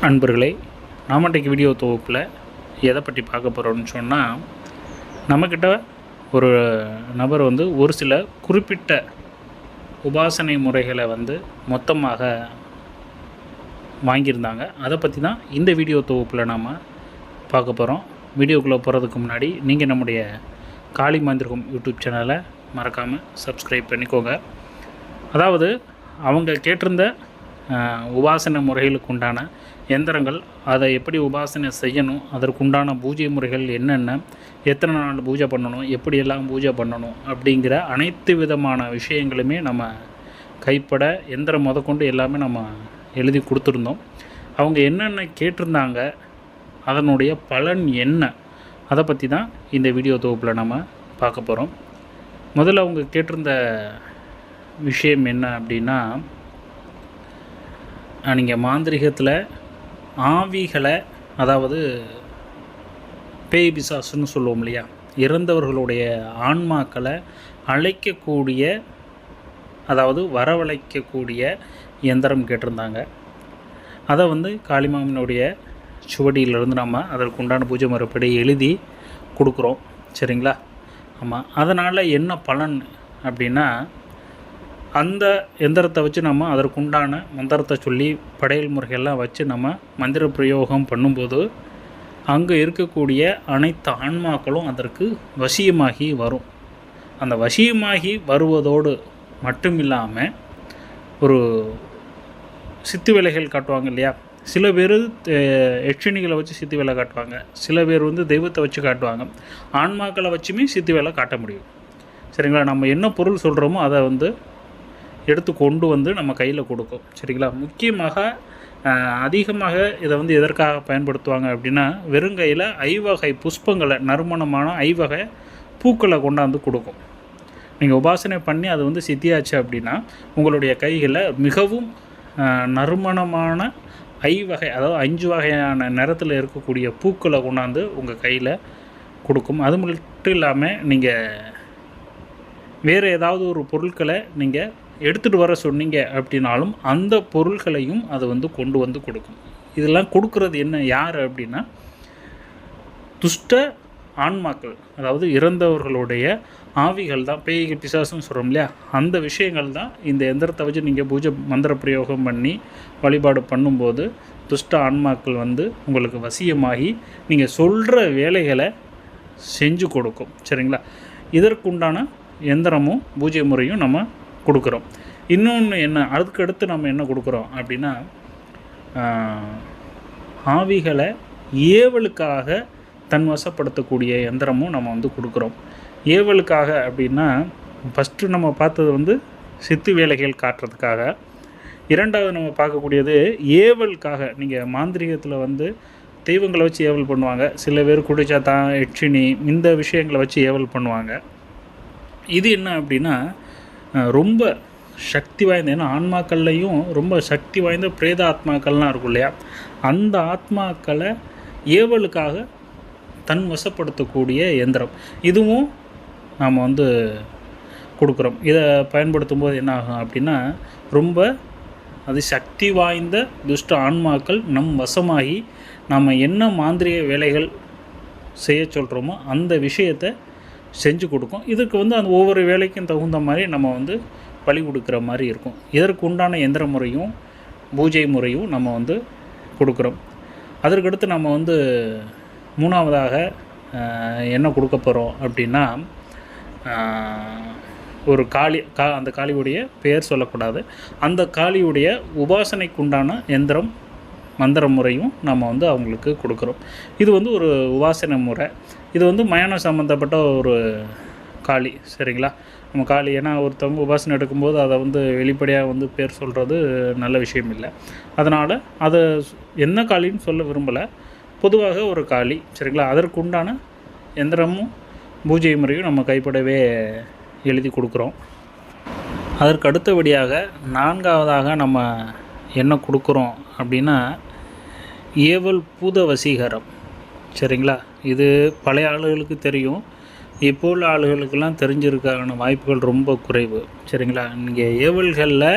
அன்பர்களே, நாம் இன்றைக்கு வீடியோ தொகுப்பில் எதை பற்றி பார்க்க போகிறோம்னு சொன்னால், நம்மக்கிட்ட ஒரு நபர் ஒரு சில குறிப்பிட்ட உபாசனை முறைகளை மொத்தமாக வாங்கியிருந்தாங்க. அதை பற்றி தான் இந்த வீடியோ தொகுப்பில் நாம் பார்க்க போகிறோம். வீடியோக்குள்ளே போகிறதுக்கு முன்னாடி நீங்கள் நம்முடைய காளி மாந்திரிகம் யூடியூப் சேனலை மறக்காமல் சப்ஸ்கிரைப் பண்ணிக்கோங்க. அதாவது அவங்க கேட்டிருந்த உபாசனை முறைகளுக்கு உண்டான எந்திரங்கள், அதை எப்படி உபாசனை செய்யணும், அதற்குண்டான பூஜை முறைகள் என்னென்ன, எத்தனை நாள் பூஜை பண்ணணும், எப்படியெல்லாம் பூஜை பண்ணணும் அப்படிங்கிற அனைத்து விதமான விஷயங்களுமே நம்ம கைப்பட எந்திரம் முதற்கொண்டு எல்லாமே நம்ம எழுதி கொடுத்துருந்தோம். அவங்க என்னென்ன கேட்டிருந்தாங்க, அதனுடைய பலன் என்ன, அதை பற்றி தான் இந்த வீடியோ தொகுப்பில் நம்ம பார்க்க போகிறோம். முதல்ல அவங்க கேட்டிருந்த விஷயம் என்ன அப்படின்னா, நீங்கள் மாந்திரிகத்தில் ஆவிகளை, அதாவது பேய் பிசாசுன்னு சொல்லுவோம் இல்லையா, இறந்தவர்களுடைய ஆன்மாக்களை அழைக்கக்கூடிய, அதாவது வரவழைக்கக்கூடிய எந்திரம் கேட்டிருந்தாங்க. அதை காளிமாமனுடைய சுவடியிலிருந்து நம்ம அதற்கு உண்டான பூஜை முறைப்படி எழுதி கொடுக்குறோம். சரிங்களா? ஆமாம். அதனால் என்ன பலன் அப்படின்னா, அந்த எந்திரத்தை வச்சு நம்ம அதற்குண்டான மந்திரத்தை சொல்லி படையல் முறைகள்லாம் வச்சு நம்ம மந்திர பிரயோகம் பண்ணும்போது அங்கே இருக்கக்கூடிய அனைத்து ஆன்மாக்களும் அதற்கு வசியமாகி வரும். அந்த வசியமாகி வருவதோடு மட்டும் இல்லாமல் ஒரு சித்து வேலைகள் காட்டுவாங்க இல்லையா. சில பேர் யட்சிணிகளை வச்சு சித்து வேலை காட்டுவாங்க, சில பேர் தெய்வத்தை வச்சு காட்டுவாங்க. ஆன்மாக்களை வச்சுமே சித்து வேலை காட்ட முடியும். சரிங்களா? நம்ம என்ன பொருள் சொல்கிறோமோ அதை எடுத்து கொண்டு நம்ம கையில் கொடுக்கும். சரிங்களா? முக்கியமாக அதிகமாக இதை எதற்காக பயன்படுத்துவாங்க அப்படின்னா, வெறுங்கையில் ஐவகை புஷ்பங்களை, நறுமணமான ஐவகை பூக்களை கொண்டாந்து கொடுக்கும். நீங்கள் உபாசனை பண்ணி அது சித்தியாச்சு அப்படின்னா, உங்களுடைய கைகளில் மிகவும் நறுமணமான ஐவகை, அதாவது 5 வகையான நிறத்தில் இருக்கக்கூடிய பூக்களை கொண்டாந்து உங்கள் கையில் கொடுக்கும். அது மட்டும் இல்லாமல் நீங்கள் வேறு ஏதாவது ஒரு பொருட்களை நீங்கள் எடுத்துகிட்டு வர சொன்னீங்க அப்படின்னாலும் அந்த பொருள்களையும் அது கொண்டு கொடுக்கும். இதெல்லாம் கொடுக்குறது யார் அப்படின்னா, துஷ்ட ஆன்மாக்கள், அதாவது இறந்தவர்களுடைய ஆவிகள் தான். பேய் பிசாசுன்னு சொல்கிறோம் இல்லையா, அந்த விஷயங்கள் தான் இந்த எந்திரத்தை வச்சு நீங்கள் பூஜை மந்திர பிரயோகம் பண்ணி வழிபாடு பண்ணும்போது துஷ்ட ஆன்மாக்கள் உங்களுக்கு வசியமாகி நீங்கள் சொல்கிற வேலைகளை செஞ்சு கொடுக்கும். சரிங்களா? இதற்குண்டான எந்திரமும் பூஜை முறையும் நம்ம கொடுக்குறோம். இன்னொன்று என்ன, அதுக்கடுத்து நம்ம என்ன கொடுக்குறோம் அப்படின்னா, ஆவிகளை ஏவலுக்காக தன்வசப்படுத்தக்கூடிய எந்திரமும் நம்ம கொடுக்குறோம். ஏவலுக்காக அப்படின்னா, ஃபஸ்ட்டு நம்ம பார்த்தது சித்து வேலைகள் காட்டுறதுக்காக. இரண்டாவது நம்ம பார்க்கக்கூடியது ஏவலுக்காக. நீங்கள் மாந்திரிகத்தில் தெய்வங்களை வச்சு ஏவல் பண்ணுவாங்க, சில பேர் குடிச்சாத்தான், யட்சினி, இந்த விஷயங்களை வச்சு ஏவல் பண்ணுவாங்க. இது என்ன அப்படின்னா, ரொம்ப சக்தி வாய்ந்த, ஏன்னா ஆன்மாக்கள்லையும் ரொம்ப சக்தி வாய்ந்த பிரேத ஆத்மாக்கள்லாம் இருக்கும் இல்லையா, அந்த ஆத்மாக்களை ஏவலுக்காக தன் வசப்படுத்தக்கூடிய எந்திரம் இதுவும் நாம் கொடுக்குறோம். இதை பயன்படுத்தும் போது என்ன ஆகும் அப்படின்னா, ரொம்ப அது சக்தி வாய்ந்த துஷ்ட ஆன்மாக்கள் நம் வசமாகி நம்ம என்ன மாந்திரிக வேலைகள் செய்ய சொல்கிறோமோ அந்த விஷயத்தை செஞ்சு கொடுக்கும். இதுக்கு அந்த ஒவ்வொரு வேலைக்கும் தகுந்த மாதிரி நம்ம பலி கொடுக்குற மாதிரி இருக்கும். இதற்கு உண்டான எந்திர முறையும் பூஜை முறையும் நம்ம கொடுக்குறோம். அதற்கடுத்து நம்ம மூணாவதாக என்ன கொடுக்க போகிறோம் அப்படின்னா, ஒரு அந்த காளியுடைய பெயர் சொல்லக்கூடாது, அந்த காளியுடைய உபாசனைக்குண்டான எந்திரம் மந்திர முறையும் நம்ம அவங்களுக்கு கொடுக்குறோம். இது ஒரு உபாசனை முறை. இது மயான சம்மந்தப்பட்ட ஒரு காளி. சரிங்களா? நம்ம காளி, ஏன்னா ஒருத்தவங்க உபாசனை எடுக்கும்போது அதை வெளிப்படையாக பேர் சொல்கிறது நல்ல விஷயம் இல்லை. அதனால் அதை என்ன காளின்னு சொல்ல விரும்பலை, பொதுவாக ஒரு காளி. சரிங்களா? அதற்கு உண்டான எந்திரமும் பூஜை முறையும் நம்ம கைப்படவே எழுதி கொடுக்குறோம். அதற்கு அடுத்தபடியாக நான்காவதாக நம்ம என்ன கொடுக்குறோம் அப்படின்னா, ஏவல் பூத வசீகரம். சரிங்களா? இது பழைய ஆளுகளுக்கு தெரியும், இப்போ உள்ள ஆளுகளுக்கெல்லாம் தெரிஞ்சிருக்கான வாய்ப்புகள் ரொம்ப குறைவு. சரிங்களா? நீங்கள் ஏவல்களில்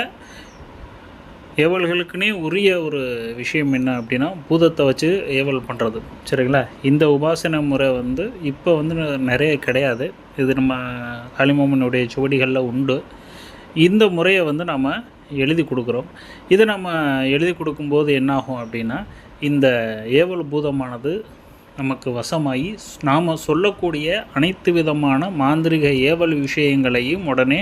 ஏவல்களுக்குன்னே உரிய ஒரு விஷயம் என்ன அப்படின்னா பூதத்தை வச்சு ஏவல் பண்ணுறது. சரிங்களா? இந்த உபாசனை முறை வந்து இப்போ வந்து நிறைய கிடையாது. இது நம்ம காளிமாமனுடைய சுவடிகளில் உண்டு. இந்த முறையை வந்து நம்ம எழுதி கொடுக்குறோம். இதை நம்ம எழுதி கொடுக்கும்போது என்னாகும் அப்படின்னா, இந்த ஏவல் பூதமானது நமக்கு வசமாகி நாம் சொல்லக்கூடிய அனைத்து விதமான மாந்திரிக ஏவல் விஷயங்களையும் உடனே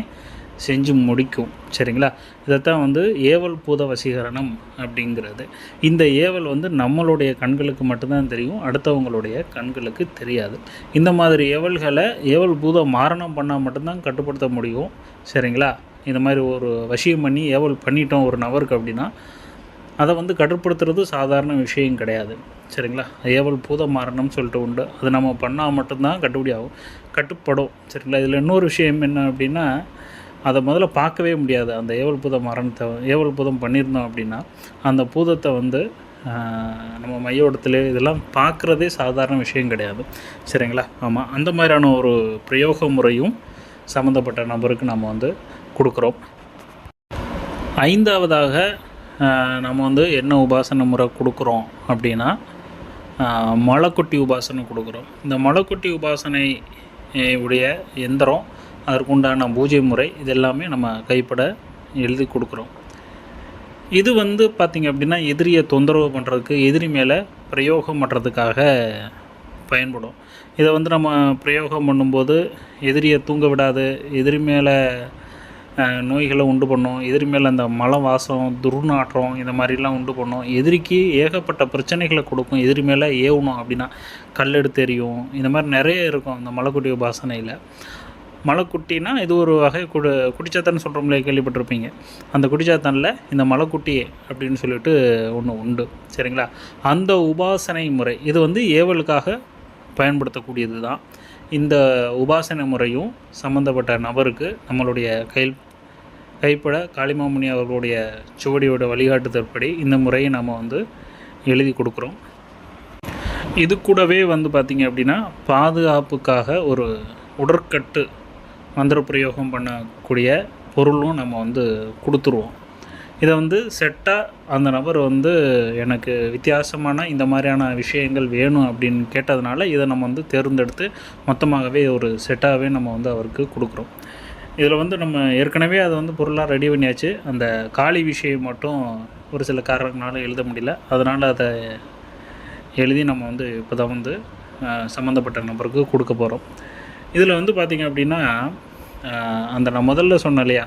செஞ்சு முடிக்கும். சரிங்களா? இதைத்தான் வந்து ஏவல் பூத வசீகரணம் அப்படிங்கிறது. இந்த ஏவல் வந்து நம்மளுடைய கண்களுக்கு மட்டும்தான் தெரியும், அடுத்தவங்களுடைய கண்களுக்கு தெரியாது. இந்த மாதிரி ஏவல்களை ஏவல் பூத மாரணம் பண்ணால் மட்டும்தான் கட்டுப்படுத்த முடியும். சரிங்களா? இந்த மாதிரி ஒரு வசியம் பண்ணி ஏவல் பண்ணிட்டோம் ஒரு நபருக்கு அப்படின்னா அதை வந்து கட்டுப்படுத்துறது சாதாரண விஷயம் கிடையாது. சரிங்களா? ஏவல் பூத மாரணம்னு சொல்லிட்டு உண்டு. அது நம்ம பண்ணால் மட்டும்தான் கட்டுப்படும். சரிங்களா? இதில் இன்னொரு விஷயம் என்ன அப்படின்னா, அதை முதல்ல பார்க்கவே முடியாது. அந்த ஏவல் பூத மரணத்தை ஏவல் பூதம் பண்ணியிருந்தோம் அப்படின்னா அந்த பூதத்தை வந்து நம்ம மையோடத்துல இதெல்லாம் பார்க்குறதே சாதாரண விஷயம் கிடையாது. சரிங்களா? ஆமாம், அந்த மாதிரியான ஒரு பிரயோக முறையும் சம்மந்தப்பட்ட நபருக்கு நம்ம வந்து கொடுக்குறோம். 5வதாக நம்ம வந்து என்ன உபாசனை முறை கொடுக்குறோம் அப்படின்னா, மலைக்குட்டி உபாசனை கொடுக்குறோம். இந்த மலைக்குட்டி உபாசனை உடைய எந்திரம், அதற்குண்டான பூஜை முறை, இதெல்லாமே நம்ம கைப்பட எழுதி கொடுக்குறோம். இது வந்து பார்த்திங்க அப்படின்னா எதிரியை தொந்தரவு பண்ணுறதுக்கு, எதிரி மேலே பிரயோகம் பண்ணுறதுக்காக பயன்படும். இதை வந்து நம்ம பிரயோகம் பண்ணும்போது எதிரியை தூங்க விடாது, எதிரி மேலே நோய்களை உண்டு பண்ணும், எதிரி மேலே அந்த மலை வாசம், துர்நாற்றம், இந்த மாதிரிலாம் உண்டு பண்ணும். எதிரிக்கு ஏகப்பட்ட பிரச்சனைகளை கொடுக்கும். எதிரி மேலே ஏவணும் அப்படின்னா கல்லெடுத்து எறியும். இந்த மாதிரி நிறைய இருக்கும் அந்த மலைக்குட்டி உபாசனையில். மலைக்குட்டினா இது ஒரு வகை குடிச்சாத்தான்னு சொல்கிறோம்லே, கேள்விப்பட்டிருப்பீங்க. அந்த குடிச்சாத்தானில் இந்த மலைக்குட்டி அப்படின்னு சொல்லிட்டு ஒன்று உண்டு. சரிங்களா? அந்த உபாசனை முறை இது வந்து ஏவலுக்காக பயன்படுத்தக்கூடியது தான். இந்த உபாசனை முறையும் சம்மந்தப்பட்ட நபருக்கு நம்மளுடைய கைப்பட காளிமாமுனி அவர்களுடைய சுவடியோட வழிகாட்டுதற்படி இந்த முறையை நம்ம வந்து எழுதி கொடுக்குறோம். இது கூடவே வந்து பார்த்திங்க அப்படின்னா பாதுகாப்புக்காக ஒரு உடற்கட்டு மந்திர பிரயோகம் பண்ணக்கூடிய பொருளும் நம்ம வந்து கொடுத்துருவோம். இதை வந்து செட்டாக அந்த நபர் வந்து எனக்கு வித்தியாசமான இந்த மாதிரியான விஷயங்கள் வேணும் அப்படின்னு கேட்டதுனால இதை நம்ம வந்து தேர்ந்தெடுத்து மொத்தமாகவே ஒரு செட்டாகவே நம்ம வந்து அவருக்கு கொடுக்குறோம். இதில் வந்து நம்ம ஏற்கனவே அதை வந்து பொருளாக ரெடி பண்ணியாச்சு. அந்த காளி விஷயம் மட்டும் ஒரு சில காரணங்களால் எழுத முடியல. அதனால் அதை எழுதி நம்ம வந்து இப்போ தான் வந்து சம்மந்தப்பட்ட நபருக்கு கொடுக்க போகிறோம். இதில் வந்து பார்த்திங்க அப்படின்னா அந்த நான் முதல்ல சொன்னேன் இல்லையா,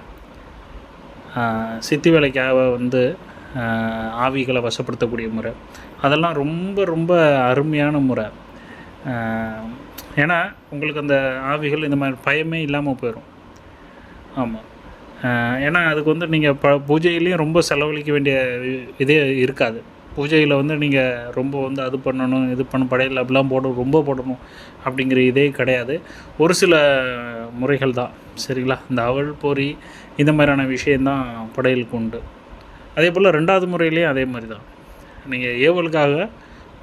சித்தி வேலைக்காக வந்து ஆவிகளை வசப்படுத்தக்கூடிய முறை, அதெல்லாம் ரொம்ப ரொம்ப அருமையான முறை. ஏன்னா உங்களுக்கு அந்த ஆவிகள் இந்த மாதிரி பயமே இல்லாமல் போயிடும். ஆமாம், ஏன்னா அதுக்கு வந்து நீங்கள் பூஜையிலையும் ரொம்ப செலவழிக்க வேண்டிய இதே இருக்காது. பூஜையில் வந்து நீங்கள் ரொம்ப வந்து அது பண்ணணும், இது படையல் அப்படிலாம் ரொம்ப போடணும் அப்படிங்கிற இதே கிடையாது. ஒரு சில முறைகள் தான். சரிங்களா? இந்த அவல் பொறி இந்த மாதிரியான விஷயந்தான் படையலுக்கு உண்டு. அதே போல் 2வது முறையிலையும் அதே மாதிரி தான். நீங்கள் ஏவலுக்காக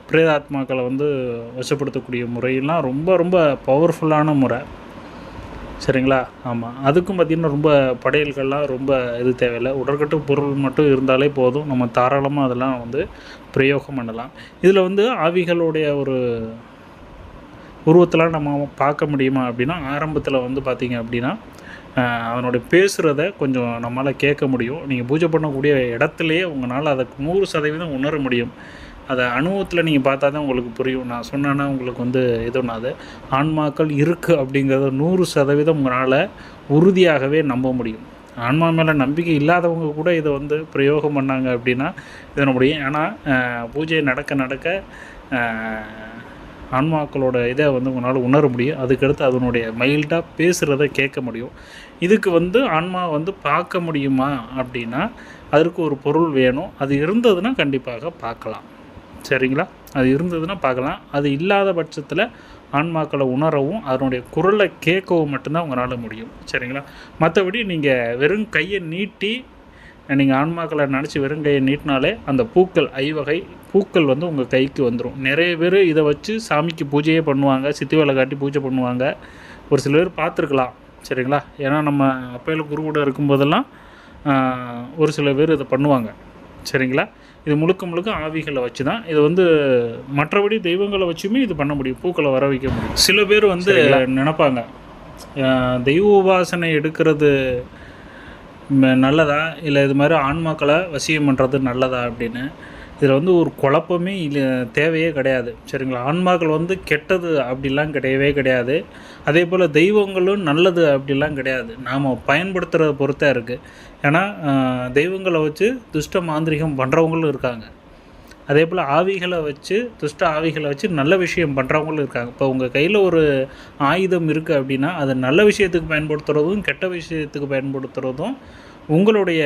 பிரேதாத்மாக்களை வந்து வசப்படுத்தக்கூடிய முறையெல்லாம் ரொம்ப ரொம்ப பவர்ஃபுல்லான முறை. சரிங்களா? ஆமாம், அதுக்கும் பார்த்திங்கன்னா ரொம்ப படையல்கள்லாம் ரொம்ப இது தேவையில்லை. உடற்கட்டு பொருள் மட்டும் இருந்தாலே போதும், நம்ம தாராளமாக அதெல்லாம் வந்து பிரயோகம் பண்ணலாம். இதில் வந்து ஆவிகளுடைய ஒரு உருவத்தெலாம் நம்ம பார்க்க முடியுமா அப்படின்னா, ஆரம்பத்தில் வந்து பார்த்திங்க அப்படின்னா அதனுடைய பேசுகிறத கொஞ்சம் நம்மளால் கேட்க முடியும். நீங்கள் பூஜை பண்ணக்கூடிய இடத்துலையே உங்களால் அதை 100% உணர முடியும். அதை அனுபவத்தில் நீங்கள் பார்த்தா தான் உங்களுக்கு புரியும். நான் சொன்னேன்னா உங்களுக்கு வந்து எதுனாது ஆன்மாக்கள் இருக்குது அப்படிங்கிறத 100% உங்களால் உறுதியாகவே நம்ப முடியும். ஆன்மா மேலே நம்பிக்கை இல்லாதவங்க கூட இதை வந்து பிரயோகம் பண்ணாங்க அப்படின்னா இதை முடியும். ஏன்னா பூஜை நடக்க ஆன்மாக்களோட இதை வந்து உங்களால் உணர முடியும். அதுக்கடுத்து அதனுடைய மைல்டாக பேசுகிறத கேட்க முடியும். இதுக்கு வந்து ஆன்மா வந்து பார்க்க முடியுமா அப்படின்னா அதற்கு ஒரு பொருள் வேணும். அது இருந்ததுன்னா கண்டிப்பாக பார்க்கலாம். சரிங்களா? அது இருந்ததுன்னா பார்க்கலாம். அது இல்லாத பட்சத்தில் ஆன்மாக்களை உணரவும் அதனுடைய குரலை கேட்கவும் மட்டும்தான் உங்களால் முடியும். சரிங்களா? மற்றபடி நீங்கள் வெறும் கையை நீட்டி நீங்கள் ஆன்மாக்களை நினச்சி வெறும் கையை நீட்டினாலே அந்த பூக்கள் 5 வகை பூக்கள் வந்து உங்கள் கைக்கு வந்துடும். நிறைய பேர் இதை வச்சு சாமிக்கு பூஜையே பண்ணுவாங்க, சித்தி வேலை காட்டி பூஜை பண்ணுவாங்க. ஒரு சில பேர் பார்த்துருக்கலாம். சரிங்களா? ஏன்னா நம்ம அப்பையில் குரு கூட இருக்கும்போதெல்லாம் ஒரு சில பேர் இதை பண்ணுவாங்க. சரிங்களா? இது முழுக்க முழுக்க ஆவிகளை வச்சு தான். இது வந்து மற்றபடி தெய்வங்களை வச்சுமே இது பண்ண முடியும், பூக்களை வர வைக்க முடியும். சில பேர் வந்து நினைப்பாங்க, தெய்வ உபாசனை எடுக்கிறது நல்லதா, இல்லை இது மாதிரி ஆன்மாக்களை வசியம் பண்ணுறது நல்லதா அப்படின்னு. இதில் வந்து ஒரு குழப்பமே இல்லை, தேவையே கிடையாது. சரிங்களா? ஆன்மாக்கள் வந்து கெட்டது அப்படிலாம் கிடையவே கிடையாது. அதே போல் தெய்வங்களும் நல்லது அப்படிலாம் கிடையாது. நாம் பயன்படுத்துகிறத பொறுத்தா இருக்குது. ஏன்னா தெய்வங்களை வச்சு துஷ்ட மாந்திரிகம் பண்ணுறவங்களும் இருக்காங்க. அதே போல் ஆவிகளை வச்சு, துஷ்ட ஆவிகளை வச்சு நல்ல விஷயம் பண்ணுறவங்களும் இருக்காங்க. இப்போ உங்கள் கையில் ஒரு ஆயுதம் இருக்குது அப்படின்னா, அதை நல்ல விஷயத்துக்கு பயன்படுத்துகிறதும் கெட்ட விஷயத்துக்கு பயன்படுத்துகிறதும் உங்களுடைய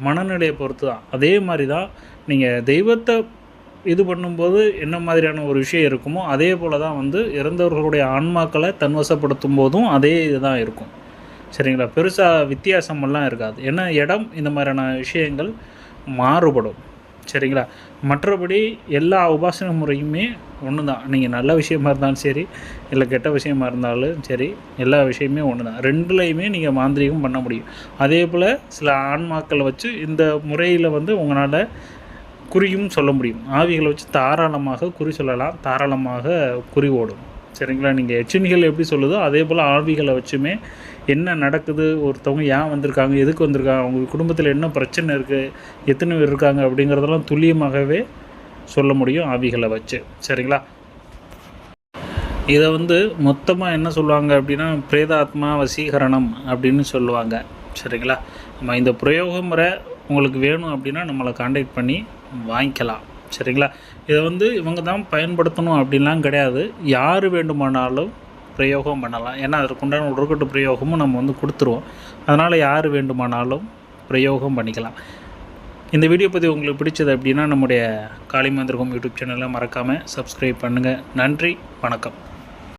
மனநிலையை பொறுத்து தான். அதே மாதிரி தான் நீங்கள் தெய்வத்தை இது பண்ணும்போது என்ன மாதிரியான ஒரு விஷயம் இருக்குமோ, அதே போல் தான் வந்து இறந்தவர்களுடைய ஆன்மாக்களை தன்வசப்படுத்தும் போதும் அதே இது தான் இருக்கும். சரிங்களா? பெருசாக வித்தியாசமெல்லாம் இருக்காது. ஏன்னா இடம் இந்த மாதிரியான விஷயங்கள் மாறுபடும். சரிங்களா? மற்றபடி எல்லா உபாசனை முறையுமே ஒன்று தான். நீங்கள் நல்ல விஷயமா இருந்தாலும் சரி, இல்லை கெட்ட விஷயமா இருந்தாலும் சரி, எல்லா விஷயமே ஒன்று தான். ரெண்டுலேயுமே நீங்கள் மாந்திரீகம் பண்ண முடியும். அதே போல் சில ஆன்மாக்களை வச்சு இந்த முறையில் வந்து உங்களால் குறியும் சொல்ல முடியும். ஆவிகளை வச்சு தாராளமாக குறி சொல்லலாம், தாராளமாக குறி ஓடும். சரிங்களா? நீங்கள் எச்சினிகள் எப்படி சொல்லுதோ அதே போல் ஆவிகளை வச்சுமே என்ன நடக்குது, ஒருத்தவங்க ஏன் வந்திருக்காங்க, எதுக்கு வந்திருக்காங்க, அவங்க குடும்பத்தில் என்ன பிரச்சனை இருக்குது, எத்தனை பேர் இருக்காங்க அப்படிங்கிறதெல்லாம் துல்லியமாகவே சொல்ல முடியும் ஆவிகளை வச்சு. சரிங்களா? இதை வந்து மொத்தமாக என்ன சொல்லுவாங்க அப்படின்னா பிரேதாத்மா வசீகரணம் அப்படின்னு சொல்லுவாங்க. சரிங்களா? நம்ம இந்த பிரயோக முறை உங்களுக்கு வேணும் அப்படின்னா நம்மளை கான்டாக்ட் பண்ணி வாங்கிக்கலாம். சரிங்களா? இதை வந்து இவங்க தான் பயன்படுத்தணும் அப்படின்லாம் கிடையாது. யார் வேண்டுமானாலும் பிரயோகம் பண்ணலாம். ஏன்னா அதற்குண்டான உடற்கட்டு பிரயோகமும் நம்ம வந்து கொடுத்துருவோம். அதனால் யார் வேண்டுமானாலும் பிரயோகம் பண்ணிக்கலாம். இந்த வீடியோ பற்றி உங்களுக்கு பிடிச்சது அப்படின்னா நம்முடைய காளிமந்திரகம் யூடியூப் சேனலை மறக்காமல் சப்ஸ்கிரைப் பண்ணுங்கள். நன்றி, வணக்கம்.